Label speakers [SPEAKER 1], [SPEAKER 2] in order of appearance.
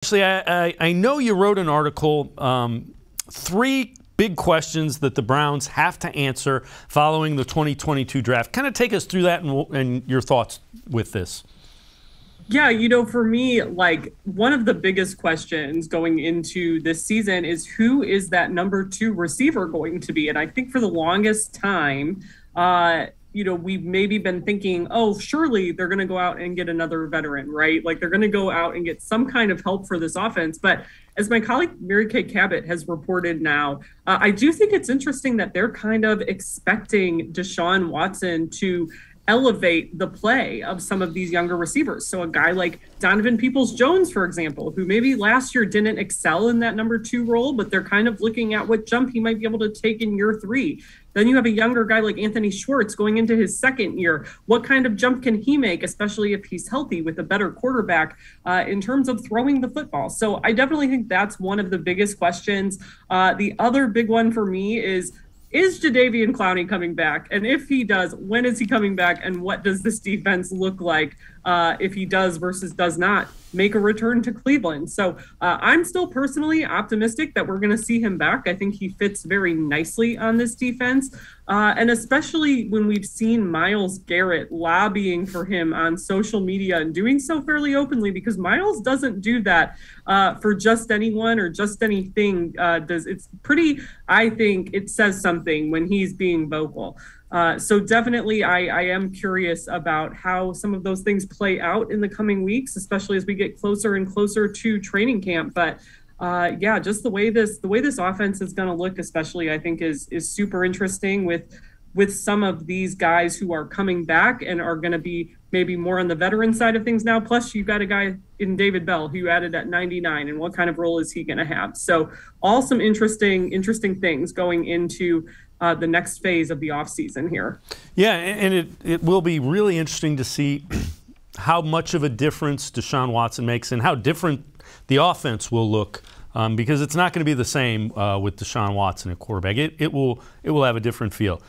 [SPEAKER 1] Actually, I know you wrote an article, 3 big questions that the Browns have to answer following the 2022 draft. Kind of take us through that and your thoughts with this.
[SPEAKER 2] Yeah, for me, like one of the biggest questions going into this season is who is that number 2 receiver going to be? And I think for the longest time, we've maybe been thinking, oh, surely they're going to go out and get another veteran, right? Like they're going to go out and get some kind of help for this offense. But as my colleague Mary Kay Cabot has reported now, I do think it's interesting that they're kind of expecting Deshaun Watson to elevate the play of some of these younger receivers. So a guy like Donovan Peoples-Jones, for example, who maybe last year didn't excel in that number 2 role, but they're kind of looking at what jump he might be able to take in year 3. Then you have a younger guy like Anthony Schwartz going into his 2nd year. What kind of jump can he make, especially if he's healthy with a better quarterback in terms of throwing the football? So I definitely think that's one of the biggest questions. The other big one for me is Jadeveon Clowney coming back? And if he does, when is he coming back? And what does this defense look like if he does versus does not make a return to Cleveland? So I'm still personally optimistic that we're going to see him back. I think he fits very nicely on this defense. And especially when we've seen Myles Garrett lobbying for him on social media and doing so fairly openly, because Myles doesn't do that for just anyone or just anything. It's pretty, I think it says something when he's being vocal. So definitely I am curious about how some of those things play out in the coming weeks, especially as we get closer and closer to training camp. But just the way this offense is going to look, especially, I think is super interesting with some of these guys who are coming back and are going to be maybe more on the veteran side of things now. Plus, you've got a guy in David Bell who you added at 99, and what kind of role is he going to have? So all some interesting things going into the next phase of the offseason here.
[SPEAKER 1] Yeah, and it will be really interesting to see how much of a difference Deshaun Watson makes and how different the offense will look, because it's not going to be the same with Deshaun Watson at quarterback. It will have a different feel.